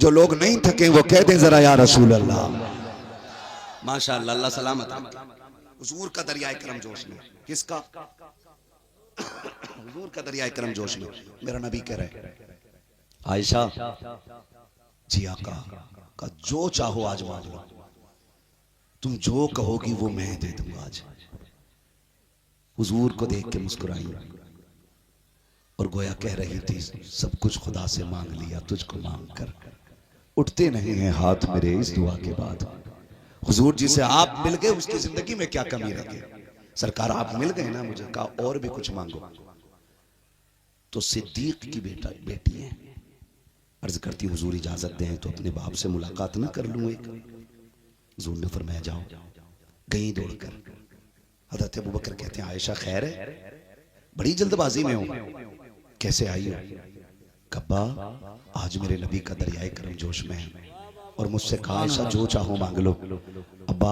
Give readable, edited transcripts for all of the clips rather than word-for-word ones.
जो लोग नहीं थके वो कह दें जरा या रसूल अल्लाह। माशाअल्लाह, अल्लाह सलामत। हुजूर का दरियाए करम जोश में, किसका? हुजूर का दरियाए करम जोश में। मेरा नबी कह रहे आयशा जी आका का जो चाहो आज मांग लो, तुम जो कहोगी वो मैं दे दूंगा आज। हुजूर को देख के मुस्कुराई और गोया कह रही थी सब कुछ खुदा से मांग लिया, तुझको मांग कर उठते नहीं हैं हाथ मेरे इस दुआ के बाद। हुजूर जी से आप मिल गए, उसकी जिंदगी में क्या कमी रह गई? सरकार आप मिल गए ना, मुझे कहा और भी कुछ मांगो। तो सिद्दीक की बेटी है, अर्ज करती हुजूर इजाजत दें तो अपने बाप से मुलाकात ना कर लूं एक। हुजूर ने फरमाया जाओ। गई दौड़कर। हज़रत अबू बकर कहते हैं आयशा खैर है? बड़ी जल्दबाजी में हो, कैसे आई हो? कब्बा आज मेरे नबी का दरियाए करम जोश में है और मुझसे कहा आयशा जो चाहो मांग लो। अब्बा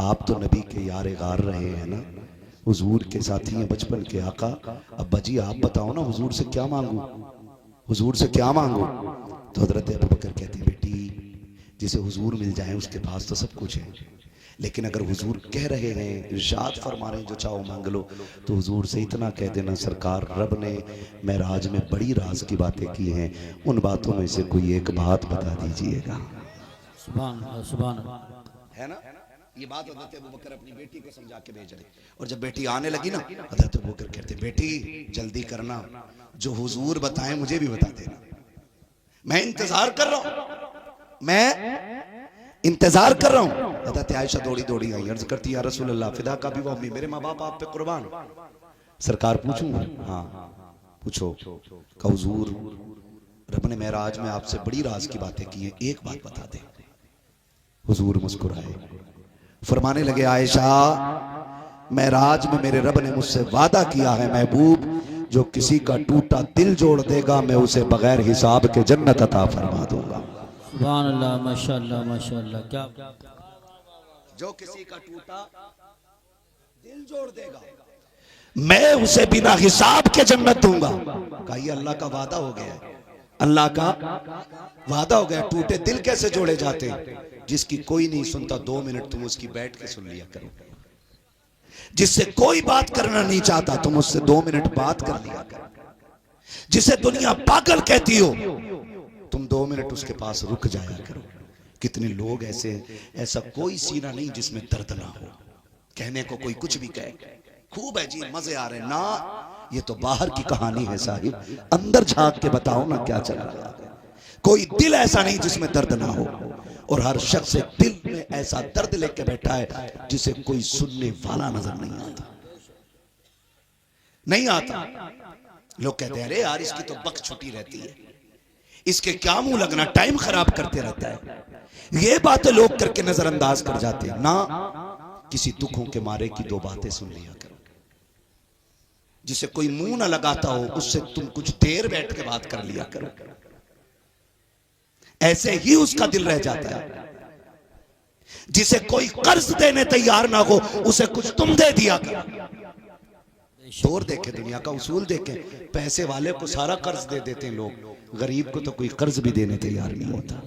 आप तो नबी के यार गार रहे हैं ना, हुजूर के साथी हैं बचपन के आका। अब्बा जी आप बताओ ना हुजूर से क्या मांगू, हुजूर से क्या मांगू? तो हजरत अबू बकर कहते हैं बेटी जिसे हुजूर मिल जाए उसके पास तो सब कुछ है, लेकिन अगर हुजूर कह रहे हैं, इरशाद फरमा रहे हैं जो चाहो मांग लो, तो हुजूर से इतना कह देना सरकार रब ने मेराज में बड़ी राज की बातें की हैं, उन बातों में से कोई एक बात बता दीजिएगा। सुभान अल्लाह, सुभान अल्लाह। है ना? ये बात हज़रत अबू बकर अपनी बेटी को समझा के भेज रहे। और जब बेटी आने लगी ना, हज़रत अबू बकर कहते बेटी जल्दी करना, जो हुजूर बताएं मुझे भी बता देना, मैं इंतजार कर रहा हूं, मैं इंतजार कर रहा हूं। हज़रत आयशा दौड़ी दौड़ी आई, अर्ज करती या रसूल अल्लाह फिदा का भी वो अम्मी, मेरे माँ बाप आप पे कुर्बान। सरकार पूछूं? हाँ पूछो। का हुजूर रब ने मेराज में आपसे बड़ी राज की बातें की हैं, एक बात बता दे। हुजूर मुस्कुराए, फरमाने लगे आयशा मेराज में मेरे रब ने मुझसे वादा किया है महबूब, जो किसी का टूटा दिल जोड़ देगा मैं उसे बगैर हिसाब के जन्नत अता फरमा दूंगा। सुभान अल्लाह, माशाअल्लाह माशाअल्लाह। क्या जो किसी का टूटा दिल जोड़ देगा मैं उसे बिना हिसाब के जन्नत दूंगा। कहा ये अल्लाह का वादा हो गया है, अल्लाह का वादा हो गया। टूटे दिल कैसे जोड़े जाते हैं? जिसकी कोई नहीं सुनता 2 मिनट तुम उसकी बैठ के सुन लिया करो, जिससे कोई बात करना नहीं चाहता तुम उससे 2 मिनट बात कर लिया करो, जिसे दुनिया पागल कहती हो तुम 2 मिनट उसके पास रुक जाया करो। कितने लोग ऐसे हैं, ऐसा कोई सीना नहीं जिसमें दर्द ना हो, कहने को कोई कुछ भी कहे खूब है जी मजे आ रहे ना, ये तो बाहर की कहानी है साहिब, अंदर झांक के बताओ ना क्या चल रहा है। कोई दिल ऐसा नहीं जिसमें दर्द ना हो, और हर शख्स दिल में ऐसा दर्द लेके बैठा है जिसे कोई सुनने वाला नजर नहीं आता, नहीं आता। लोग कहते हैं अरे यार इसकी तो बक छुट्टी रहती है, इसके क्या मुंह लगना, टाइम खराब करते रहता है। ये बातें लोग करके नजरअंदाज कर जाते हैं ना। किसी दुखों के मारे की 2 बातें सुन लिया करो, जिसे कोई मुंह ना लगाता हो उससे तुम कुछ देर बैठ के बात कर लिया करो, ऐसे ही उसका दिल रह जाता है। जिसे कोई कर्ज देने तैयार ना हो उसे कुछ तुम दे दिया करो। दौर देखे, दुनिया का उसूल देखे, पैसे वाले को सारा कर्ज दे देते हैं लोग, गरीब को तो कोई कर्ज भी देने तैयार नहीं होता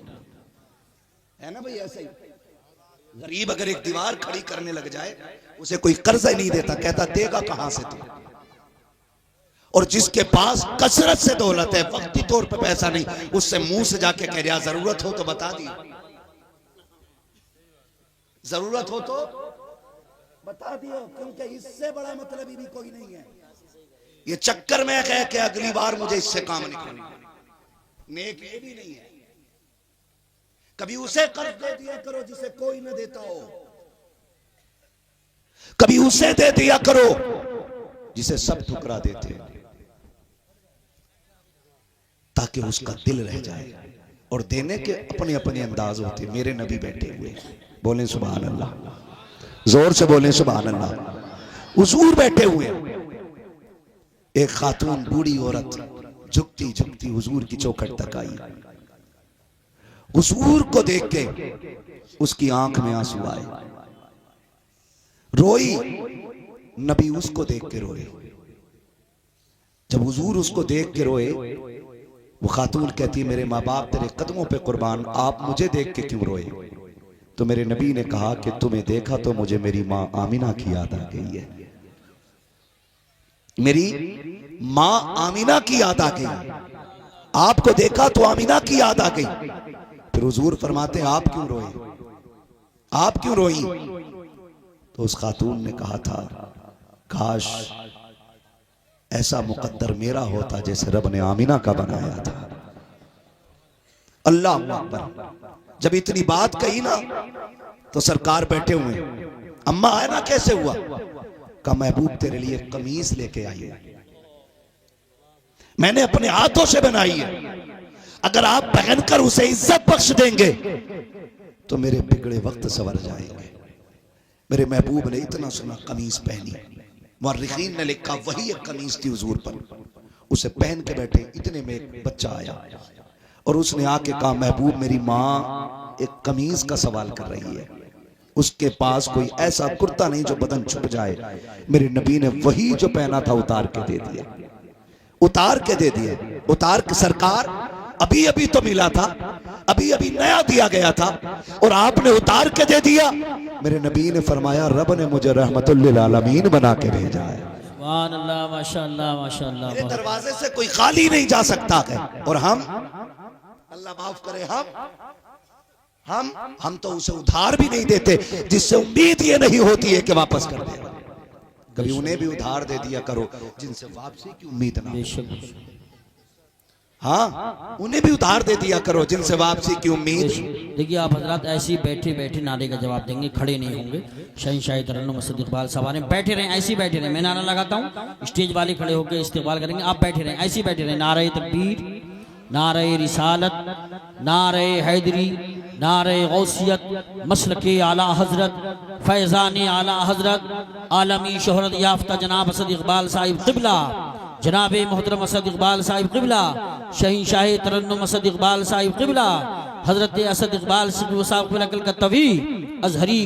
है ना भाई। ऐसे ही गरीब अगर एक दीवार खड़ी करने लग जाए उसे कोई कर्ज ही नहीं देता, कहता देगा कहां से तू। और जिसके पास कसरत से दौलत है, वक्ती तौर पे पैसा नहीं, उससे मुंह से जाके कह रहा जरूरत हो तो बता दी, जरूरत हो तो बता दियो, क्योंकि इससे बड़ा मतलब भी कोई नहीं है। ये चक्कर में कह के अगली बार मुझे इससे काम निकालना, नेक ये भी नहीं है। कभी उसे कर्ज दे दिया करो जिसे कोई न देता हो, कभी उसे दे दिया करो जिसे सब ठुकरा देते हैं, ताकि उसका दिल रह जाए। और देने के अपने अपने अंदाज होते। मेरे नबी बैठे हुए, बोले सुभान अल्लाह, जोर से बोले सुभान अल्लाह। हुजूर बैठे हुए, एक खातून बूढ़ी औरत झुकती झुकती हुजूर की चौखट तक आई। हुजूर को देख के उसकी आंख में आंसू आए, रोई। नबी उसको देख के रोए। जब हुजूर उसको देख के रोए, वो खातून कहती मेरे माँ बाप तेरे कदमों पे कुर्बान, आप मुझे देख के क्यों रोए? तो मेरे नबी ने कहा कि तुम्हें देखा तो मुझे मेरी माँ आमिना की याद आ गई है, मेरी माँ आमिना की याद आ गई। आपको देखा तो आमिना की याद आ गई। फिर हुजूर फरमाते आप क्यों रोए, आप क्यों रोई? तो उस खातून ने कहा था काश ऐसा मुकद्दर मेरा होता जैसे रब ने आमिना का बनाया था। अल्लाह अकबर। जब इतनी बात कही ना तो सरकार बैठे हुए, अम्मा आया ना कैसे हुआ? कहा महबूब तेरे लिए कमीज लेके आई है, मैंने अपने हाथों से बनाई है, अगर आप पहनकर उसे इज्जत बख्श देंगे तो मेरे बिगड़े वक्त सवर जाएंगे। मेरे महबूब ने इतना सुना कमीज पहनी, मुअर्रिखीन ने लिखा वही एक कमीज थी हुजूर पर, उसे पहन के बैठे। इतने में एक बच्चा आया और उसने आके कहा महबूब मेरी माँ एक कमीज का सवाल कर रही है, उसके पास कोई ऐसा कुर्ता नहीं जो बदन छुप जाए। मेरे नबी ने वही जो पहना था उतार के दे दिया, उतार के दे दिए। उतार के सरकार अभी अभी तो मिला था, अभी अभी नया दिया गया था और आपने उतार के दे दिया। मेरे नबी ने फरमाया रब ने मुझे रहमतुल लिल आलमीन बना के भेजा है। सुभान अल्लाह, माशाअल्लाह माशाअल्लाह। मेरे दरवाजे से कोई खाली नहीं जा सकता है। और हम, अल्लाह माफ करे, हम तो उसे उधार भी नहीं देते जिससे उम्मीद ये नहीं होती है कि वापस कर दे। कभी उन्हें भी उधार दे दिया करो जिनसे वापसी की उम्मीद ना हो। हाँ, उन्हें भी उधार दे दिया करो जिनसे वापसी की उम्मीद। देखिए आप हजरात ऐसे ही बैठे बैठे नारे का जवाब देंगे, खड़े नहीं होंगे। शहंशाह तरन्नुम असद इकबाल साहब बैठे रहे, ऐसे ही बैठे रहे। मैं नारा लगाता हूँ, स्टेज वाले खड़े होकर इस्तेमाल करेंगे, आप बैठे रहे, ऐसे ही बैठे रहे। नारे तकबीर, नारे रिसालत, नारे हैदरी, नारे गौसियत, मसलके आला हजरत, फैजान आला हजरत, आलमी शोहरत याफ्ता जनाब असद इकबाल साहिब क़िबला, जनाब मोहतरम असद इकबाल साहिब क़िबला, शहंशाह तरन्नुम असद इकबाल साहिब क़िबला, हजरत असद इकबाल साहिब क़िबला कलकत्तवी, अजहरी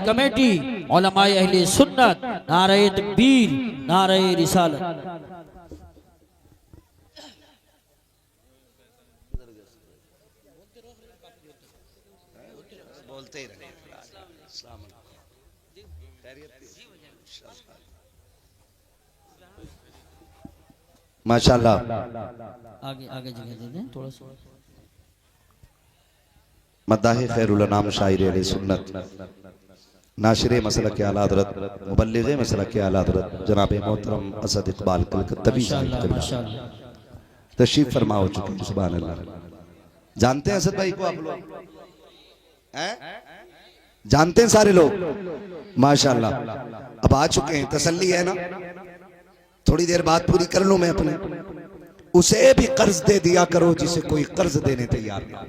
कमेटी, उलमाए अहले सुन्नत, नारे तकबीर, नारे रिसालत। बोलते ही रहे। माशाल्लाह। आगे आगे जगह दे दें थोड़ा सा। मद्दाह खैरुल अनाम शायर अहले सुन्नत, नाशिर मसलक आला हज़रत, मुबल्लिग़ मसलक आला हज़रत जनाब मोहतरम असद इकबाल कलकत्तवी तशरीफ फरमा हो चुके हैं। सुभान अल्लाह। जानते हैं असद भाई को आप लोग? जानते हैं सारे लोग? माशाल्लाह। अब आ चुके हैं, तसल्ली है ना? थोड़ी देर बात पूरी कर लूं मैं अपने। उसे भी कर्ज दे दिया करो जिसे कोई कर्ज देने तैयार ना।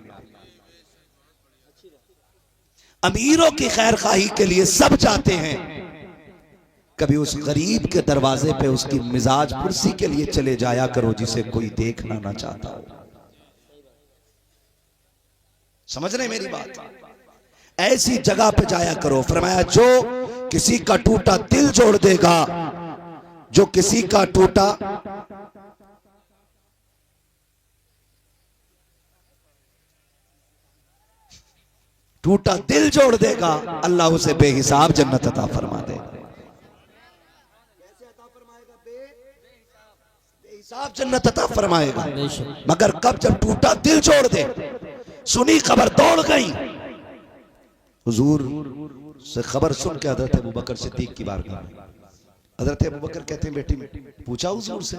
अमीरों की खैर खाही के लिए सब चाहते हैं, कभी उस गरीब के दरवाजे पे उसकी मिजाज पुरसी के लिए चले जाया करो जिसे कोई देखना ना चाहता हो। समझ रहे मेरी बात? ऐसी जगह पे जाया करो। फरमाया जो किसी का टूटा दिल जोड़ देगा, जो किसी का टूटा दिल जोड़ देगा, अल्लाह उसे बेहिसाब जन्नत अता फरमा देगा। बेहिसाब जन्नत अता फरमाएगा। मगर कब? जब टूटा दिल जोड़ दे। सुनी खबर दौड़ गई। हुजूर से खबर सुन के हजरत अबू बकर सिद्दीक की बारगाह में, हजरत अबू बकर कहते हैं बेटी पूछा हुजूर से?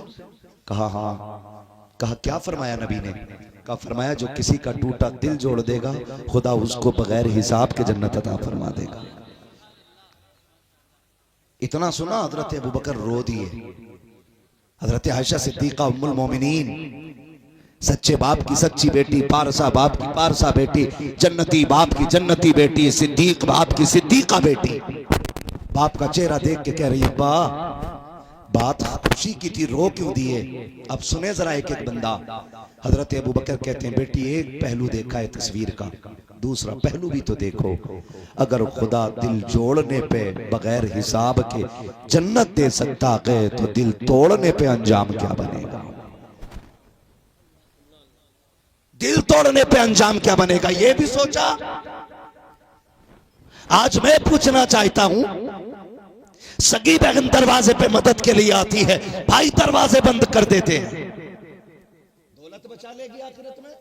कहा हाँ। कहा क्या फरमाया नबी ने? कहा फरमाया जो किसी का टूटा दिल जोड़ देगा खुदा उसको बगैर हिसाब के जन्नत अता फरमा देगा। इतना सुना हजरत अबू बकर रो दिए। हजरत आयशा सिद्दीका उम्मुल मोमिनीन, सच्चे बाप की सच्ची बेटी, पारसा बाप की पारसा बेटी, जन्नती बाप की जन्नती बेटी, सिद्दीक बाप की सिद्दीका बेटी, बाप का चेहरा देख के कह रही है अब्बा बात खुशी की थी, रो क्यों दिए? अब सुने जरा एक एक बंदा। हजरत अबू बकर कहते हैं बेटी एक पहलू देखा है तस्वीर का, दूसरा पहलू भी तो देखो। अगर खुदा दिल जोड़ने पे बगैर हिसाब के जन्नत दे सकता है तो दिल तोड़ने पे अंजाम क्या बनेगा? तोड़ने पे अंजाम क्या बनेगा ये भी सोचा? आज मैं पूछना चाहता हूं, सगी बहन दरवाजे पे मदद के लिए आती है, भाई दरवाजे बंद कर देते हैं। दौलत बचा लेगी आखिरत में?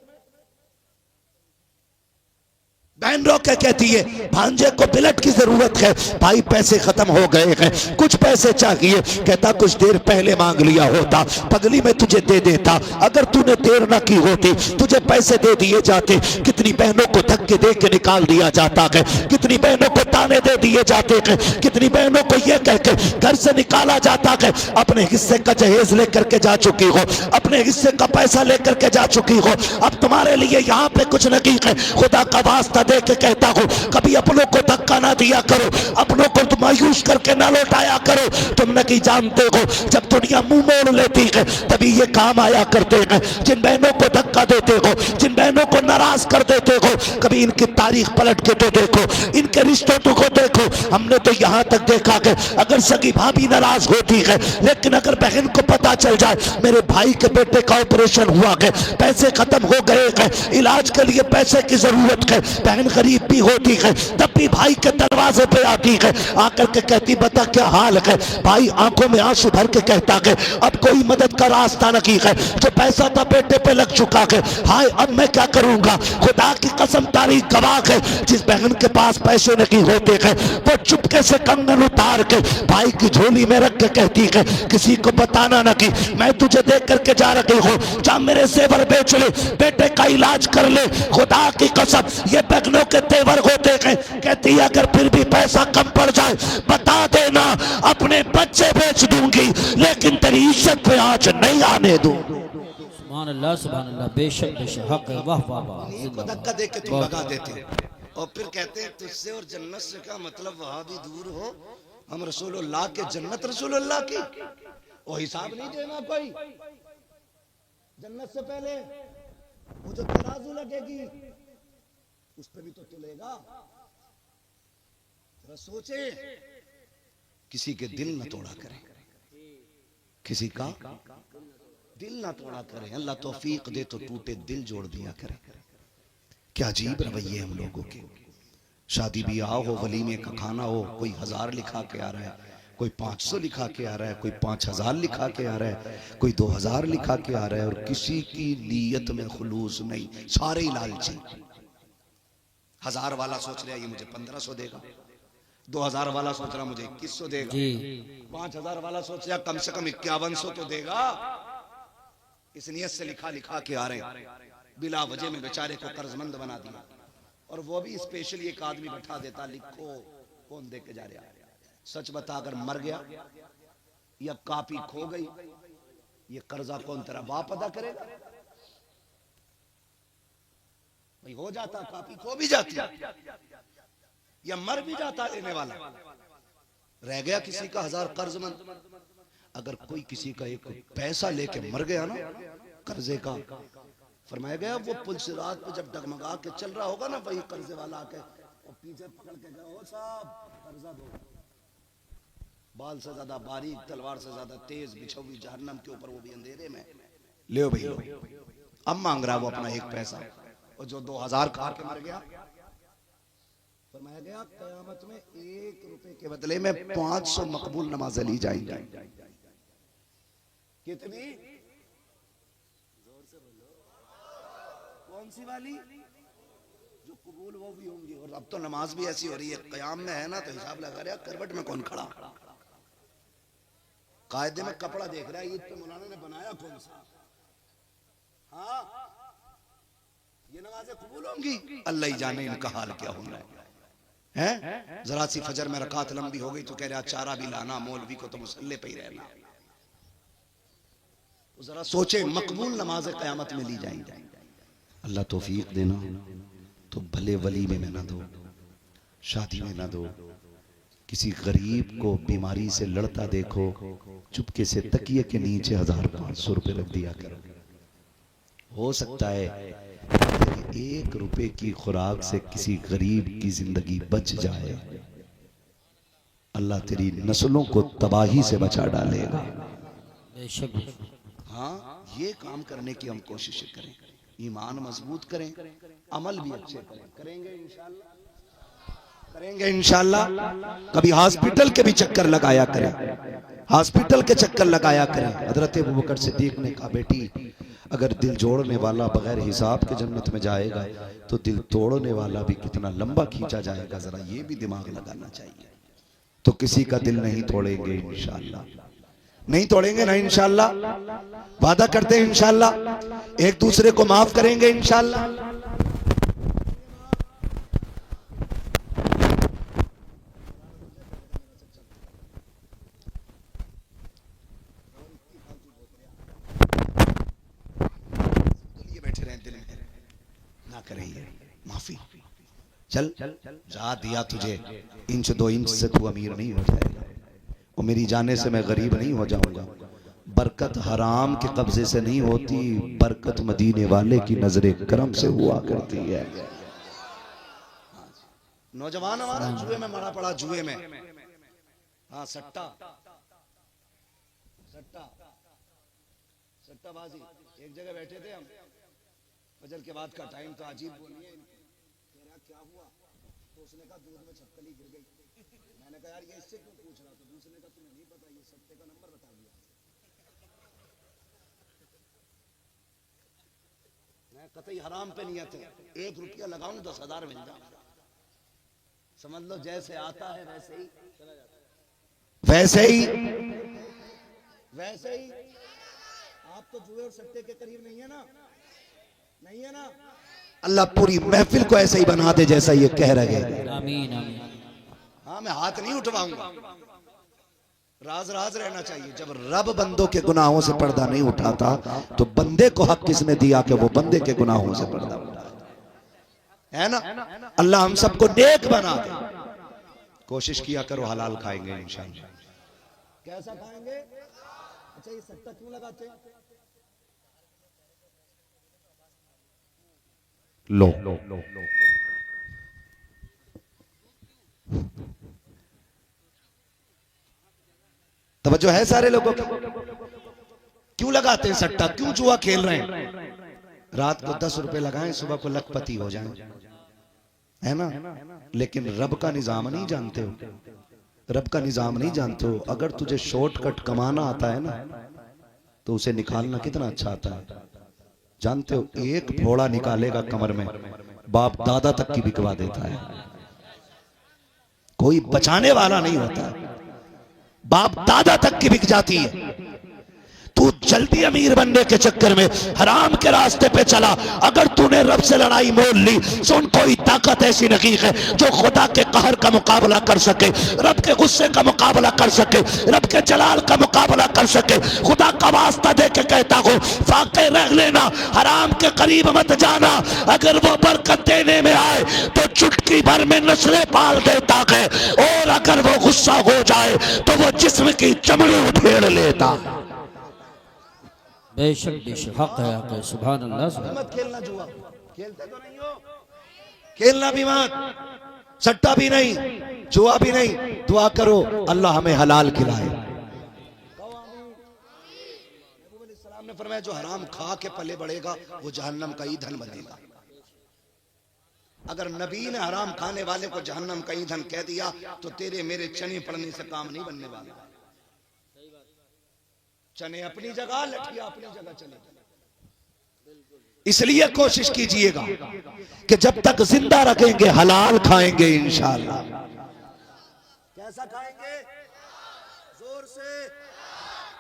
बहन रो के कहती है भांजे को बिलट की जरूरत है, भाई पैसे खत्म हो गए हैं, कुछ पैसे चाहिए। कहता कुछ देर पहले मांग लिया होता, पगली में तुझे दे देता, अगर तूने देर ना की होती तुझे पैसे दे दिए जाते। कितनी बहनों को धक्के दे के निकाल दिया जाता है, कितनी बहनों को ताने दे दिए जाते हैं, कितनी बहनों को यह कह के घर से निकाला जाता है अपने हिस्से का जहेज लेकर के जा चुकी हो, अपने हिस्से का पैसा लेकर के जा चुकी हो, अब तुम्हारे लिए यहाँ पे कुछ नहीं है। खुदा का वास्ता दे के कहता हूं कभी अपनों को धक्का ना दिया करो, अपनों को तुम मायूस करके ना लौटाया करो। तुम नहीं जानते हो जब दुनिया मुंह मोड़ लेती है तभी ये काम आया करते हैं। जिन बहनों को धक्का देते हो, जिन बहनों को नाराज कर देते हो, कभी इनकी तारीख पलट के तो देखो, इनके रिश्तों को देखो। हमने तो यहां तक देखा कि अगर सगी भाभी नाराज होती है, लेकिन अगर बहन को पता चल जाए मेरे भाई के बेटे का ऑपरेशन हुआ है, पैसे खत्म हो गए हैं, इलाज के लिए पैसे की जरूरत है, बहन गरीब भी होती है, तब भी भाई के दरवाजे पे आती है, आकर के कहती बता क्या हाल है। भाई आंखों में आंसू भर के कहता है अब कोई मदद का रास्ता नहीं है, जो पैसा था बेटे पे लग चुका है, हाय अब मैं क्या करूंगा। खुदा की कसम तारीख गवाह है, जिस बहन के पास पैसे नहीं होते हैं वो चुपके से कंगन उतार के भाई की झोली में रख के कहती है किसी को बताना ना कि मैं तुझे देख करके जा रही हूँ, जा मेरे सेवर बेच ले, बेटे का इलाज कर ले। खुदा की कसम ये बहनों के तेवर होते हैं। कहती है अगर फिर भी पैसा कम पड़ जाए बता देना, अपने बच्चे बेच दूंगी लेकिन तेरी इज्जत पे आंच नहीं आने दूं। सुभान अल्लाह, बेशक बेशक हक है, वाह वाह वाह। इनको धक्का दे के तुम भगा देते हैं और फिर कहते हैं तुझसे और जन्नत से क्या मतलब, वहां भी दूर हो, हम रसूलुल्लाह के जन्नत रसूलुल्लाह की, वो हिसाब नहीं देना कोई जन्नत से पहले। वो जो तराजू लगेगी उस पे भी तो तुलेगा। जरा सोचे, किसी के दिल न तोड़ा करें, किसी का दिल ना तोड़ा करें। अल्लाह तौफीक दे तो टूटे दिल जोड़ दिया करें। क्या अजीब रवैये हम लोगों के। शादी ब्याह हो, वलीमे का खाना हो, कोई 1000 लिखा के आ रहा है, कोई 500 लिखा के आ रहा है, कोई 5000 लिखा के आ रहा है, कोई 2000 लिखा के आ रहा है, और किसी की नीयत में खुलूस नहीं, सारे ही लालची। 1000 वाला सोच रहा है ये मुझे 1500 देगा, 2000 वाला सोच रहा मुझे 2100 देगा, 5000 वाला सोच रहा कम से कम 5100 तो देगा। इस नियत से लिखा के आ रहे हैं, बिला वजह में बेचारे को कर्जमंद बना दिया। और वो भी स्पेशली एक आदमी बैठा देता, लिखो कौन दे के जा रहा है। सच बता अगर मर गया या कापी खो गई, ये कर्जा कौन तेरा बाप अदा करेगा? भाई हो जाता, कापी खो भी जाती या मर भी जाता लेने वाला, रह गया किसी का 1000 कर्जमंद। अगर कोई किसी का एक पैसा लेके मर गया ना कर्जे का, फरमाया गया वो पुल से रात पे जब डगमगा के चल रहा होगा ना, वही कर्जे वाला आके और पीछे पकड़ के गया, ओ साहब कर्जा दो। बाल से ज्यादा बारीक, तलवार से ज्यादा तेज, बिछा हुई जहन्नम के ऊपर, वो भी अंधेरे में। ले भाई लो, अब मांग रहा वो अपना एक पैसा, और जो 2000 खा के मर गया, फरमाया गया क़यामत में 1 रुपए के बदले में 500 मकबूल नमाज़ें ली जाएंगी। कितनी? जोर से बोलो, कौन सी वाली? जो कबूल वो भी होंगी। और अब तो नमाज भी ऐसी हो रही है, क़याम में है ना तो हिसाब लगा रहा है करवट में कौन खड़ा, कायदे में कपड़ा देख रहा है, ईद पे मौलाना ने बनाया कौन सा। हाँ ये नमाजें कबूल होंगी, अल्लाह ही जाने इनका हाल क्या होना है। जरा सी फजर में रकात लंबी हो गई तो कह रहा चारा भी लाना, मौलवी को तो मुसल्ले पे ही रहना। जरा सोचे, मकबूल नमाज़ें क़यामत में ली जाएंगी। अल्लाह तौफीक देना। तो भले वलीमे में ना दो, शादी में ना दो, किसी गरीब को बीमारी से लड़ता देखो, चुपके से तकिए के नीचे 1500 रुपए रख दिया करो। हो सकता है 1 रुपए की खुराक से किसी गरीब की जिंदगी बच जाए, अल्लाह तेरी नस्लों को तबाही से बचा डालेगा। हाँ ये काम करने की हम कोशिश करें। ईमान मजबूत करें, अमल भी अच्छे करें। करेंगे इंशाल्लाह, करेंगे इंशाल्लाह। कभी हॉस्पिटल के भी चक्कर लगाया करें, हॉस्पिटल के चक्कर लगाया करें। हजरत अबू बकर सिद्दीक ने कहा, बेटी अगर दिल जोड़ने वाला बगैर हिसाब के जन्नत में जाएगा तो दिल तोड़ने वाला भी कितना लंबा खींचा जाएगा, जरा ये भी दिमाग लगाना चाहिए। तो किसी का दिल नहीं तोड़ेंगे इंशाल्लाह, नहीं तोड़ेंगे ना इंशाल्लाह, वादा करते हैं इंशाल्लाह। एक दूसरे को माफ करेंगे इंशाल्लाह। करेंगे माफी, चल जा दिया तुझे, इंच दो इंच से तू अमीर नहीं हो जाएगा, और मेरी जाने से मैं गरीब नहीं हो जाऊंगा। बरकत हराम के कब्जे से नहीं होती, बरकत मदीने वाले की नजरे करम से हुआ करती है। नौजवान हमारा जुए में मरा पड़ा, जुए में, हाँ सट्टा सट्टा सट्टाबाजी। एक जगह बैठे थे हम, फजर के बाद का टाइम था, अजीब बोलिए कह रहा क्या हुआ, तो उसने कहा दूध में छपकली गिर गई। मैंने कहा यार ये इससे क्यों पूछ रहा, तो दूसरे ने कहा तुम्हें नहीं पता, ये सट्टे का नंबर बता दिया। मैं कतई हराम पे नियत है, 1 रुपया लगाऊं 10,000 मिल जाए, समझ लो जैसे आता है वैसे ही वैसे ही वैसे ही। आप तो जुए और सट्टे के करीब नहीं है ना, नहीं है ना। अल्लाह पूरी महफिल को ऐसा ही बना दे जैसा ये कह रहे हैं। आमीन आमीन। हाँ मैं हाथ नहीं उठवाऊंगा, राज राज रहना चाहिए। जब रब बंदों के गुनाहों से पर्दा नहीं उठाता तो बंदे को हक किसने दिया कि वो बंदे के गुनाहों से पर्दा उठाए, है ना। अल्लाह हम सबको नेक बना दे। कोशिश किया करो हलाल खाएंगे इंशाअल्लाह। कैसा खाएंगे? अच्छा ये सट्टा क्यों लगाते हैं? लो तवज्जो है सारे लोगों की? क्यों लगाते हैं सट्टा, क्यों जुआ खेल रहे हैं? रात को 10 रुपए लगाएं, सुबह को लखपति हो जाएं, है ना। लेकिन रब का निजाम नहीं जानते हो, रब का निजाम नहीं जानते हो। अगर तुझे शॉर्टकट कमाना आता है ना तो उसे निकालना कितना अच्छा आता है, जानते हो। एक फोड़ा निकालेगा कमर में, बाप दादा तक की बिकवा देता है, कोई बचाने वाला नहीं होता, बाप दादा तक की बिक जाती है। तू जल्दी अमीर बनने के चक्कर में हराम के रास्ते पे चला, अगर तूने रब से लड़ाई मोल ली, सुन कोई ताकत ऐसी नहीं है जो खुदा के कहर का मुकाबला कर सके, रब के गुस्से का मुकाबला कर सके, रब के जलाल का मुकाबला कर सके। खुदा का वास्ता दे के कहता हूँ, फाके रह लेना, हराम के करीब मत जाना। अगर वो बरकत देने में आए तो चुटकी भर में नस्लें पाल देता है, और अगर वो गुस्सा हो जाए तो वो जिस्म की चमड़ी उधेड़ लेता। बेशक बेशक, हक है, सुभान अल्लाह। मत खेलना जुआ, खेलते तो नहीं हो, खेलना भी मत, सट्टा भी नहीं, जुआ भी नहीं। दुआ करो अल्लाह हमें हलाल खिलाए। सलाम ने फरमाया जो हराम खा के पले बढ़ेगा वो जहन्नम का ईंधन बनेगा। अगर नबी ने हराम खाने वाले को जहन्नम का ईंधन कह दिया तो तेरे मेरे चने पड़ने से काम नहीं बनने वाला। चने अपनी जगह, लठिया अपनी जगह चले। इसलिए कोशिश कीजिएगा कि जब तक जिंदा रखेंगे हलाल खाएंगे इंशाअल्लाह। कैसा खाएंगे? जोर से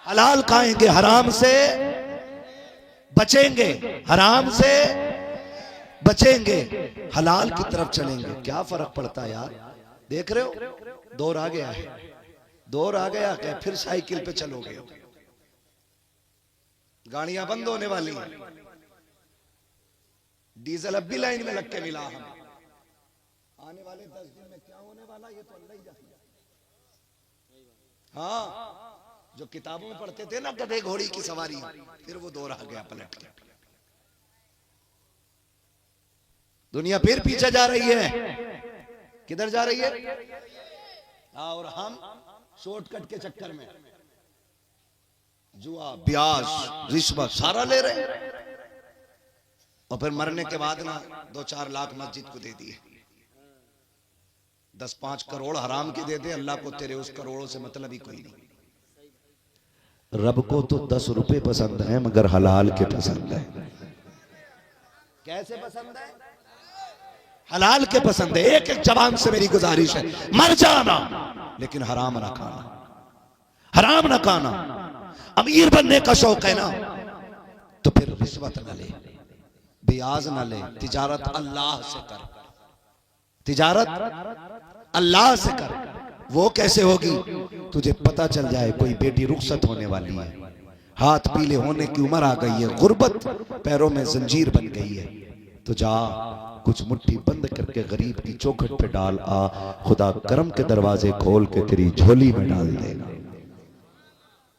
हलाल खाएंगे, हराम से बचेंगे, हराम से बचेंगे, हलाल की तरफ चलेंगे। क्या फर्क पड़ता है यार, देख रहे हो दौर आ गया है, दौर आ गया क्या? फिर साइकिल पे चलोगे, गाड़ियां बंद होने वाली हैं, डीजल अब भी लाइन में लग के मिला हमें। आने वाले 10 दिन में क्या होने वाला ये तो अल्लाह ही जाने। हाँ, जो किताबों में पढ़ते थे ना गधे घोड़ी की सवारी, फिर वो दौर आ गया पलट के। दुनिया फिर पीछे जा रही है। किधर जा रही है? और हम शॉर्टकट के चक्कर में जुआ, ब्याज, रिश्वत सारा ले रहे हैं। और फिर मरने के बाद ना 2-4 लाख मस्जिद को दे दिए, 10-5 करोड़ हराम के दे दे, अल्लाह को तेरे उस करोड़ों से मतलब ही कोई नहीं। रब को तो 10 रुपए पसंद है मगर हलाल के पसंद है। कैसे पसंद है? हलाल के पसंद है। एक एक जवान से मेरी गुजारिश है, मर जाना लेकिन हराम ना खाना, हराम ना खाना। अमीर बनने का शौक है ना तो फिर रिश्वत ना ले, ब्याज ना ले, तिजारत अल्लाह से कर, तिजारत अल्लाह से कर। वो कैसे होगी? तुझे पता चल जाए कोई बेटी रुखसत होने वाली है, हाथ पीले होने की उम्र आ गई है, गुर्बत पैरों में जंजीर बन गई है, तो जा कुछ मुट्ठी बंद करके गरीब की चौखट पे डाल आ, खुदा करम के दरवाजे खोल के तेरी झोली में डाल देगा।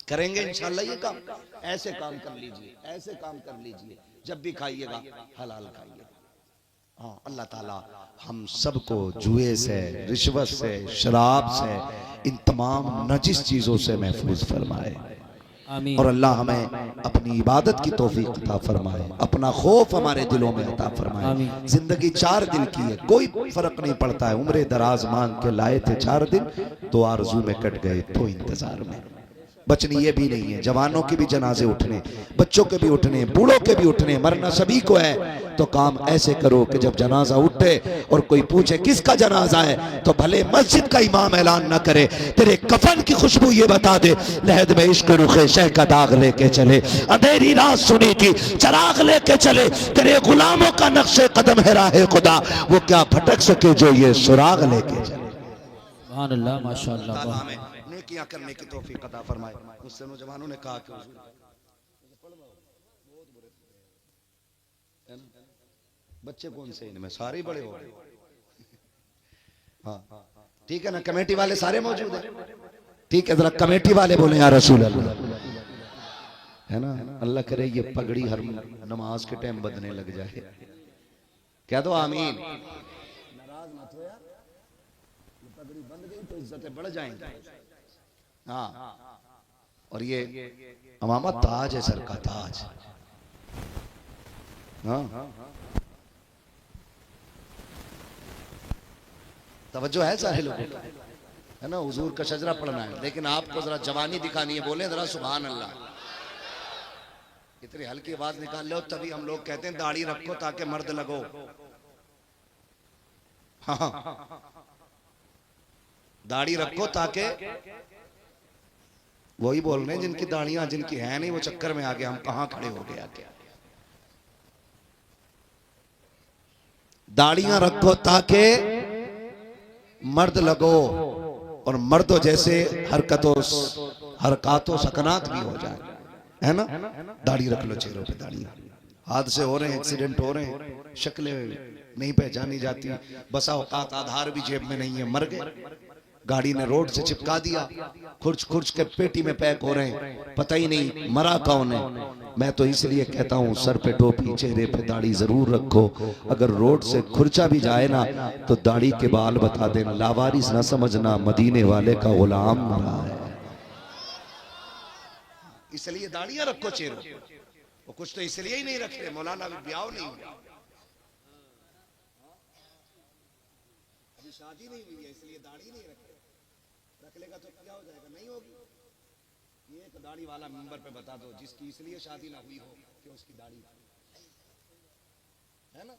करेंगे इंशाल्लाह ये काम। ऐसे काम कर लीजिए, ऐसे काम कर लीजिए, जब भी खाइएगा हलाल खाइए। हाँ, अल्लाह ताला हम सबको जुए से, रिश्वत से, शराब से, इन तमाम नजिस चीजों से महफूज फरमाए। आमीन। और अल्लाह हमें अपनी इबादत की तौफीक अता फरमाए, अपना खौफ हमारे दिलों में अता फरमाए। जिंदगी 4 दिन की है, कोई फर्क नहीं पड़ता है। उम्रे दराज मांग के लाए थे 4 दिन, तो आरजू में कट गए तो इंतजार में। बचनी ये भी नहीं है, जवानों के भी जनाजे उठने, बच्चों के भी उठने, बूढ़ों के भी उठने, मरना सभी को है। तो काम ऐसे करो कि जब जनाजा उठे और कोई पूछे किसका जनाजा है, तो भले मस्जिद का इमाम ऐलान न करे, तेरे कफन की खुशबू ये बता दे, लहद में इश्क रुखे शह का दाग लेके चले, अंधेरी रात सुनी थी चराग लेके चले, तेरे गुलामों का नक्शे कदम है राहे खुदा, वो क्या भटक सके जो ये सुराग लेके चले। सुभान अल्लाह, माशाअल्लाह। नेकियां करने की तौफीक अता फरमाए। मुझसे नौजवानों ने कहा कि बच्चे कौन से इनमें, सारे बड़े हो गए। हाँ ठीक है ना, कमेटी वाले सारे मौजूद हैं, ठीक है, जरा कमेटी वाले बोले या रसूल अल्लाह, है ना। अल्लाह करे ये पगड़ी हर नमाज के टाइम बदने लग जाए। कह दो आमीन। नाराज मत हो यार, ये पगड़ी बंद गई तो इज्जतें बढ़ जाएंगी। हाँ, और ये अमामा ताज है, सर का ताज। हाँ, तवज्जो है सारे लोगों का, है ना। हुजूर का शजरा पढ़ना है, लेकिन आपको जरा जवानी दिखानी है, बोले जरा सुभान अल्लाह। इतनी हल्की आवाज निकाल लो, तभी हम लोग कहते हैं दाढ़ी रखो ताकि मर्द लगो। हाँ, दाढ़ी रखो ताकि, वही बोल रहे हैं जिनकी दाढ़ियां जिनकी है नहीं, वो चक्कर में आ गए हम कहां खड़े हो गए आके। दाढ़ियां रखो ताकि मर्द लगो, और मर्दों जैसे हरकतों सकनात भी हो जाए, है ना। दाढ़ी रख लो चेहरों पे, दाढ़ियां। हादसे हो रहे हैं, एक्सीडेंट हो रहे हैं, शक्लें नहीं पहचानी जाती, बसा औकात आधार भी जेब में नहीं है, मर गए। गाड़ी ने रोड से चिपका दिया, खुर्च खुर्च के पेटी में पैक हो रहे हैं, पता ही नहीं मरा कौन है। मैं तो इसलिए कहता हूँ सर पे टोपी, चेहरे पे दाढ़ी जरूर रखो। अगर रोड से खुर्चा भी जाए ना तो दाढ़ी के बाल बता देना, लावारिस ना समझना, मदीने वाले का गुलाम मरा है। इसलिए दाढ़ियां रखो चेहरों पे। वो कुछ तो इसलिए ही नहीं रखते, मौलाना भी ब्याह नहीं हुआ, अभी शादी नहीं हुई है, इसलिए दाढ़ी नहीं रखते। रख लेगा तो क्या हो जाएगा, नहीं होगी। ये एक दाढ़ी वाला मेंबर पे बता दो जिसकी इसलिए शादी ना हुई हो कि उसकी दाढ़ी है ना।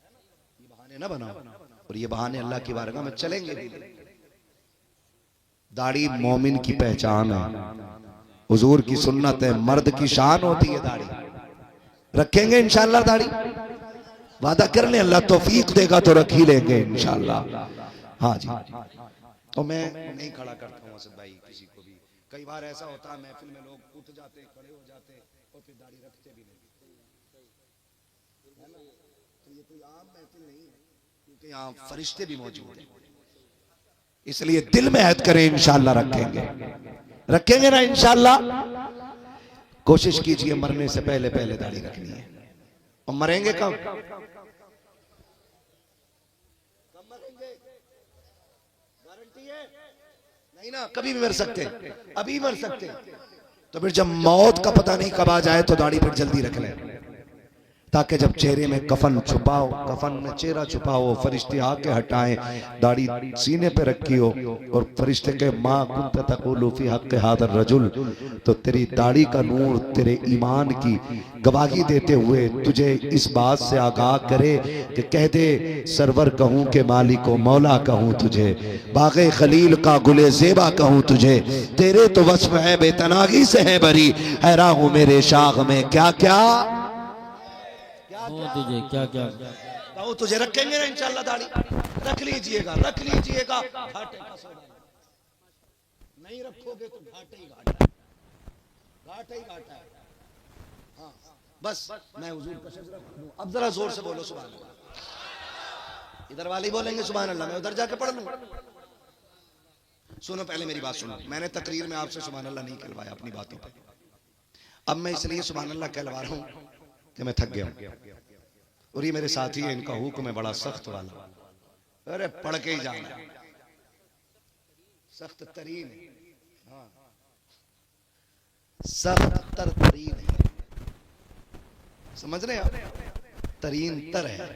ये बहाने ना बनाओ, और ये बहाने अल्लाह की बारगाह में चलेंगे भी। दाढ़ी मोमिन की पहचान है, हुजूर की सुन्नत है, मर्द की शान होती है दाढ़ी। रखेंगे इंशाअल्लाह दाढ़ी, वादा कर ले, अल्लाह तौफीक देगा तो रख ही लेंगे इंशाअल्लाह। हाँ जी, तो मैं नहीं खड़ा करता हूँ असद भाई किसी को भी। कई बार ऐसा होता है महफिल में लोग उठ जाते, खड़े हो जाते और फिर दाढ़ी रखते भी नहीं, है ना। तो ये कोई आम महफिल नहीं है, क्योंकि यहाँ फरिश्ते भी मौजूद हैं। इसलिए दिल में ऐद करें, इंशाअल्लाह रखेंगे, रखेंगे ना इंशाअल्लाह। कोशिश कीजिए मरने से पहले पहले दाढ़ी रखनी है। और मरेंगे कब? मरेंगे, गारंटी है नहीं ना, कभी भी मर सकते, अभी मर सकते। तो फिर जब मौत का पता नहीं कब आ जाए तो दाढ़ी पर जल्दी रख लें, ताकि जब चेहरे में कफन छुपाओ, कफन में चेहरा छुपाओ, फरिश्ते आके हटाएं, दाढ़ी सीने पे रखी हो और फरिश्ते के माँ कुंत तक़ूलु फी हक़्क़ि हाज़ा रजुल, तो तेरी दाढ़ी का नूर तेरे ईमान की गवाही देते हुए तुझे इस बात से आगाह करे कि कह दे सरवर कहूँ के मालिक को मौला कहूँ तुझे, बाग़े खलील का गुले ज़ेबा कहूँ तुझे, तेरे तो वस्फ़ है बेतनागी से है बरी, हैरान हूँ मेरे शाख में क्या क्या तुझे क्या क्या कहूँ तुझे। रखेंगे ना इंशाल्लाह दाढ़ी, रख लीजिएगा, रख लीजिएगा। घाटे का सौदा नहीं रखोगे तो घाटे ही घाटा है, घाटा ही घाटा है। हाँ बस मैं हुजूर का शजरा पढ़ लूं। अब जरा जोर से बोलो सुभान अल्लाह। इधर वाले बोलेंगे सुभान अल्लाह, मैं उधर जाके पढ़ लूं। सुनो पहले मेरी बात सुनो, मैंने तकरीर में आपसे सुभान अल्लाह नहीं कहलवाया अपनी बातों पर। अब मैं इसलिए सुभान अल्लाह कहलवा रहा हूं कि मैं थक गया हूं और ये मेरे साथी है, इनका हुक्म है बड़ा सख्त वाला। अरे पढ़ के ही जाना, सख्त तरीन, हाँ सख्त तर तरीन है, समझ रहे हैं, तरीन तर है,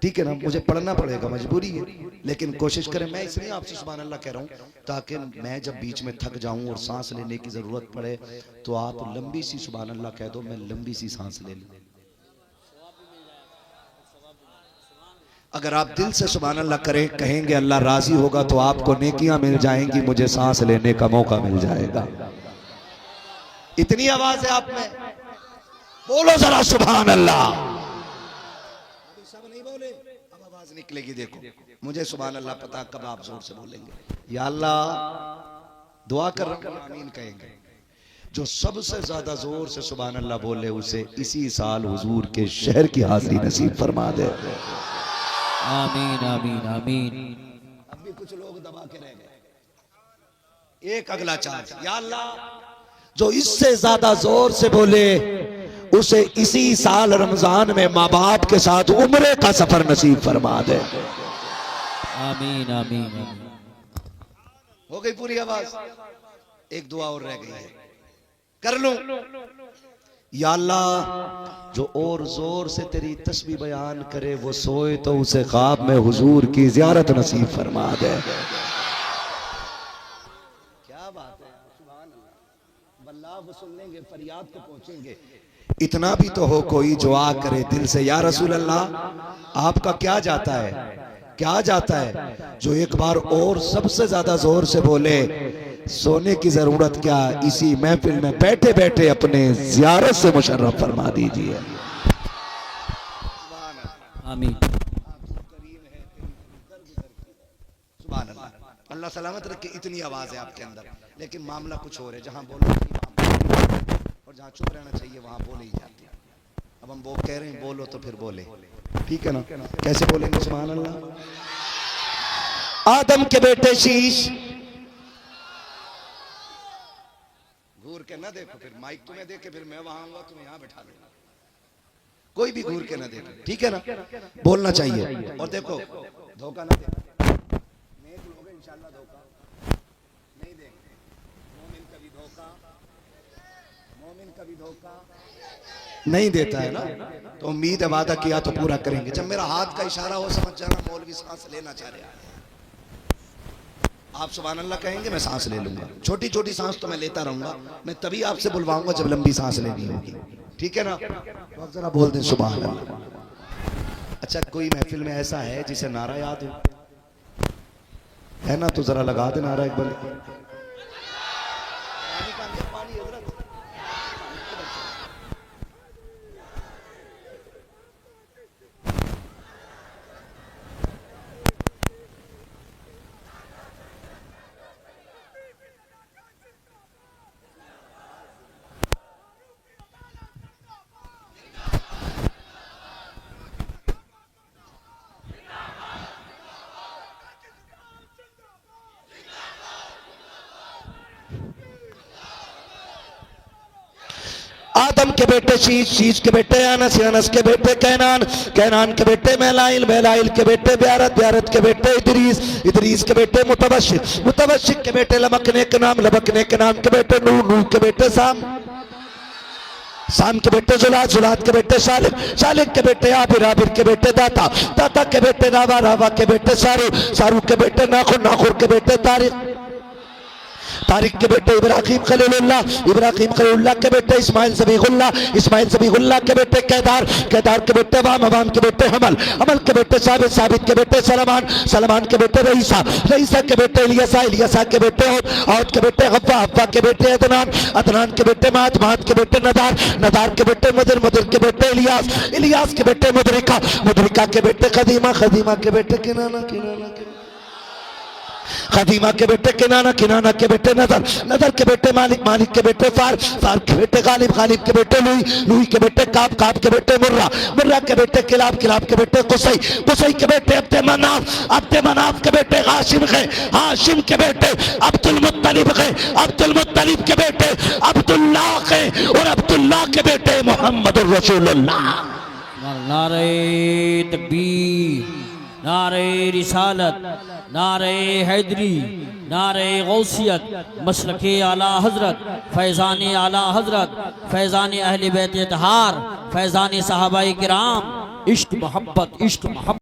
ठीक है ना। मुझे पढ़ना पड़ेगा, मजबूरी है, लेकिन कोशिश करें। मैं इसलिए आपसे सुभान अल्लाह कह रहा हूं ताकि मैं जब बीच में थक जाऊं और सांस लेने की जरूरत पड़े तो आप लंबी सी सुभान अल्लाह कह दो, मैं लंबी सी सांस ले लूं। अगर आप दिल से सुभान अल्लाह करें, कहेंगे, अल्लाह राजी होगा तो आपको नेकियां मिल जाएंगी, मुझे सांस लेने का मौका मिल जाएगा। इतनी आवाज है आप में, बोलो जरा सुभान अल्लाह। सब नहीं बोले, अब आवाज निकलेगी। देखो मुझे सुभान अल्लाह पता कब आप जोर से बोलेंगे। या अल्लाह दुआ कर रहा हूं, आमीन कहेंगे। जो सबसे ज्यादा जोर से सुभान अल्लाह बोले उसे इसी साल हुजूर के शहर की हाजिरी नसीब फरमा दे। आमीन आमीन आमीन। अब भी कुछ लोग दबा के रह गए। एक अगला चार्ज, या अल्लाह जो इससे ज्यादा जोर से बोले उसे इसी साल रमजान में माँ बाप के साथ उम्रे का सफर नसीब फरमा दे। आमीन आमीन आमीन। हो गई पूरी आवाज, एक दुआ और रह गई है, कर लूं। या अल्लाह जो और जोर से तेरी तस्बीह बयान करे वो सोए तो उसे ख्वाब में हुजूर की जियारत नसीब फरमा दे। क्या बात है, सुभान अल्लाह। वल्लाह वो सुन लेंगे, फरियाद को पहुंचेंगे। इतना भी तो हो कोई जो आ करे दिल से, या रसूल अल्लाह आपका क्या जाता है, क्या जाता है। जो एक बार और सबसे ज्यादा जोर से बोले, सोने की जरूरत क्या, इसी महफिल में बैठे बैठे अपने जियारत से मुशर्रफ फरमा दीजिए। आमीन। सुभान अल्लाह, अल्लाह सलामत रखे। इतनी आवाज है आपके अंदर, लेकिन मामला कुछ और है। जहां बोलना चाहिए और जहां चुप रहना चाहिए वहां बोले ही जाते हैं। अब हम वो कह रहे हैं बोलो तो फिर बोले, ठीक है ना। कैसे बोलेंगे सुभान अल्लाह। आदम के बेटे शीश, घूर के ना देखो, फिर माइक तुम्हें देखे, फिर मैं वहां आऊंगा तुम्हें यहां बैठा लूंगा। कोई भी घूर के ना देखो, ठीक है ना। बोलना चाहिए। और देखो धोखा ना दे, नेक लोग इंशाल्लाह धोखा नहीं देंगे। मोमिन कभी धोखा, मोमिन कभी धोखा नहीं देता है ना। तो उम्मीद है वादा किया तो पूरा करेंगे। जब मेरा हाथ का इशारा हो समझ जाना मौलवी सांस लेना चाह रहे हैं। आप सुभान अल्लाह कहेंगे, मैं सांस ले लूंगा। छोटी छोटी सांस तो मैं लेता रहूंगा, मैं तभी आपसे बुलवाऊंगा जब लंबी सांस लेनी होगी, ठीक है ना। तो आप जरा बोल दें सुभान अल्लाह। अच्छा कोई महफिल में ऐसा है जिसे नारा याद हो, है ना, तो जरा लगा दे नारा एक बार। आदम के बेटे शीश, शीश के बेटे अनस, अनस के बेटे कैनान, कैनान के बेटे मैलाइल, मैलाइल के बेटे ब्यारत, ब्यारत के बेटे इदरीस, इदरीस के बेटे मुतवशिक, मुतवशिक के बेटे लबकने के नाम, लबकने के नाम के बेटे नूह, नूह के बेटे साम। साम के बेटे जुलाद, जुलाद के बेटे शालिक, शालिक के बेटे आबिर, आबिर के बेटे दाता, दाता के बेटे रावा, रावा के बेटे सारू, सारू के बेटे नाखुर, नाखुर के बेटे तारिक, तारिक के बेटे इब्राहिम खलीलुल्लाह, इब्राहिम खलीलुल्लाह के बेटे इस्माइल ज़बीहुल्लाह, इस्माइल ज़बीहुल्लाह के बेटे केदार, केदार के बेटे वाम, वाम के बेटे हमल, हमल के बेटे साबित, साबित के बेटे सलमान, सलमान के बेटे रईसा, रईसा के बेटे इलियासा, इलियासा के बेटे औद, औद के बेटे हव्वा, हव्वा के बेटे अदनान, अदनान के बेटे माद, माद के बेटे नदार, नदार के बेटे मदर, मदर के बेटे इलियास, इलियास के बेटे मुदरिका, मुदरिका के बेटे खदीमा, खदीमा के बेटे किनाना, किनाना के खदीमा के बेटे किनाना, किनाना के बेटे नदर, नदर के बेटे मालिक, मालिक के बेटे फार, फार के बेटे गालिब, गालिब के बेटे लुई, लुई के बेटे काब, काब के बेटे मुर्रा, मुर्रा के बेटे किलाब, किलाब के बेटे कुसई, कुसई के बेटे अब्दे मनाफ, अब्दे मनाफ के बेटे हाशिम है, हाशिम के बेटे अब्दुल मुत्तलिब है, अब्दुल मुत्तलिब के बेटे अब्दुल्लाह है, और अब्दुल्लाह के बेटे मोहम्मदुर रसूलुल्लाह। नारे तकबीर, नारे रिसालत, नारे हैदरी, नारे गौसियत, मसलके आला हजरत, फैज़ान आला हजरत, फैज़ान अहले बैत इत्हार, फैज़ान सहाबाए किराम, इश्क मोहब्बत, इश्क मोहब्बत।